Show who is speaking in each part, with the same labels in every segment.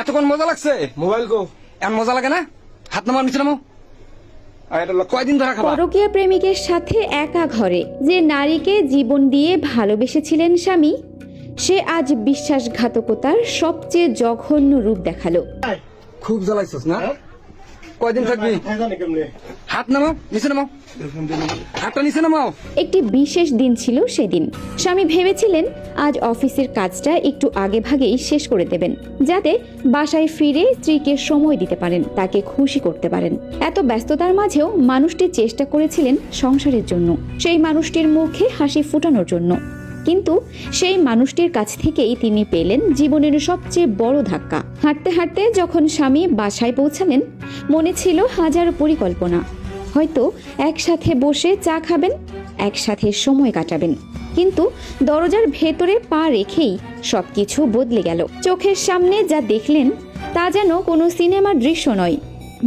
Speaker 1: এতক্ষণ মজা লাগছে?
Speaker 2: মোবাইল কো
Speaker 1: এমন মজা লাগে না? হাত নামাও, নিচে নামাও। কয়দিন ধরে খাবা?
Speaker 3: পরকীয়া প্রেমিকের সাথে একা ঘরে যে নারীকে জীবন দিয়ে ভালোবেসেছিলেন স্বামী, সে আজ বিশ্বাসঘাতকতার সবচেয়ে জঘন্য রূপ দেখালো।
Speaker 1: খুব জ্বালাইছস না? কয়দিন থাকবি? হাত নামাও, নিচে নামাও। হাতটা নিচে নামাও।
Speaker 3: একটি বিশেষ দিন ছিল সেদিন। স্বামী ভেবেছিলেন আজ অফিসের কাজটা একটু আগে ভাগেই শেষ করে দেবেন, যাতে বাসায় ফিরে স্ত্রীকে সময় দিতে পারেন, তাকে খুশি করতে পারেন। এত ব্যস্ততার মাঝেও মানুষটি চেষ্টা করেছিলেন সংসারের জন্য, সেই মানুষটির মুখে হাসি ফোটানোর জন্য। কিন্তু সেই মানুষটির কাছ থেকেই তিনি পেলেন জীবনের সবচেয়ে বড় ধাক্কা। হাঁটতে হাঁটতে যখন স্বামী বাসায় পৌঁছালেন, মনে ছিল হাজারো পরিকল্পনা। হয়তো একসাথে বসে চা খাবেন, একসাথে সময় কাটাবেন, কিন্তু দরজার ভেতরে পা রেখেই সবকিছু বদলে গেল। চোখের সামনে যা দেখলেন তা যেন কোনো সিনেমার দৃশ্য নয়,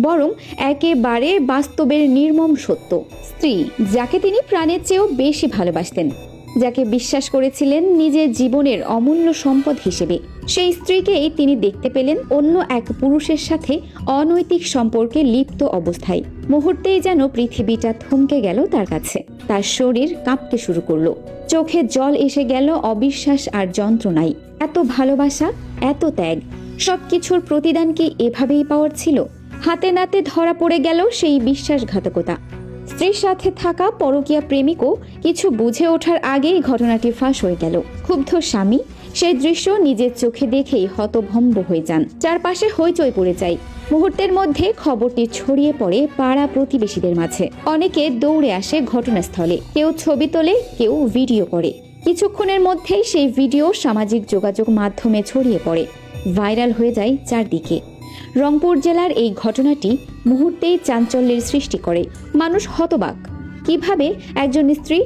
Speaker 3: বরং একেবারে বাস্তবের নির্মম সত্য। স্ত্রী, যাকে তিনি প্রাণের চেয়েও বেশি ভালোবাসতেন, যাকে বিশ্বাস করেছিলেন নিজের জীবনের অমূল্য সম্পদ হিসেবে, সেই স্ত্রীকেই তিনি দেখতে পেলেন অন্য এক পুরুষের সাথে অনৈতিক সম্পর্কে লিপ্ত অবস্থায়। মুহূর্তেই যেন পৃথিবীটা থমকে গেল তার কাছে। তার শরীর কাঁপতে শুরু করলো, চোখে জল এসে গেল অবিশ্বাস আর যন্ত্রণায়। এত ভালোবাসা, এত ত্যাগ, সবকিছুর প্রতিদান কি এভাবেই পাওয়ার ছিল? হাতে নাতে ধরা পড়ে গেল সেই বিশ্বাসঘাতকতা। স্ত্রীর সাথে থাকা পরকীয়া প্রেমিকও কিছু বুঝে ওঠার আগেই ঘটনাটি ফাঁস হয়ে গেল। ক্ষুব্ধ স্বামী সেই দৃশ্য নিজের চোখে দেখেই হতভম্ব হয়ে যান। চারপাশে হইচই পড়ে যায়। মুহূর্তের মধ্যে খবরটি ছড়িয়ে পড়ে পাড়া প্রতিবেশীদের মাঝে। অনেকে দৌড়ে আসে ঘটনাস্থলে, কেউ ছবি তোলে, কেউ ভিডিও করে। কিছুক্ষণের মধ্যেই সেই ভিডিও সামাজিক যোগাযোগ মাধ্যমে ছড়িয়ে পড়ে, ভাইরাল হয়ে যায় চারদিকে। রংপুর জেলার এই ঘটনাটি মুহূর্তেই চাঞ্চল্যের সৃষ্টি করে। মানুষ হতবাক, কিভাবে একজন স্ত্রী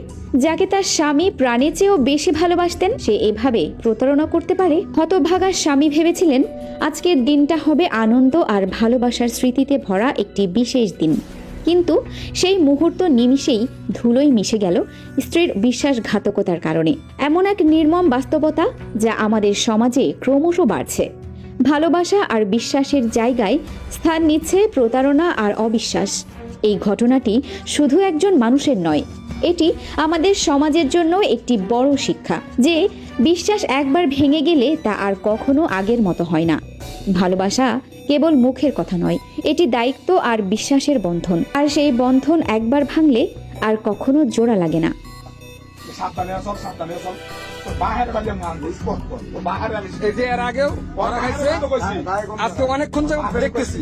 Speaker 3: যাকে তার স্বামী প্রাণের চেয়েও বেশি ভালোবাসতেন, সে এভাবে প্রতারণা করতে পারে। হতভাগা স্বামী ভেবেছিলেন আজকের দিনটা হবে আনন্দ আর ভালোবাসার স্মৃতিতে ভরা একটি বিশেষ দিন, কিন্তু সেই মুহূর্ত নিমিষেই ধুলোয় মিশে গেল স্ত্রীর বিশ্বাসঘাতকতার কারণে। এমন এক নির্মম বাস্তবতা যা আমাদের সমাজে ক্রমশ বাড়ছে। ভালোবাসা আর বিশ্বাসের জায়গায় স্থান নিচ্ছে প্রতারণা আর অবিশ্বাস। এই ঘটনাটি শুধু একজন মানুষের নয়, এটি আমাদের সমাজের জন্য একটি বড় শিক্ষা যে বিশ্বাস একবার ভেঙে গেলে তা আর কখনো আগের মতো হয় না। ভালোবাসা কেবল মুখের কথা নয়, এটি দায়িত্ব আর বিশ্বাসের বন্ধন, আর সেই বন্ধন একবার ভাঙলে আর কখনো জোড়া লাগে না।
Speaker 1: এই যে এর আগেও ওরা খাইছে, আজকে অনেকক্ষণ দেখতেছি।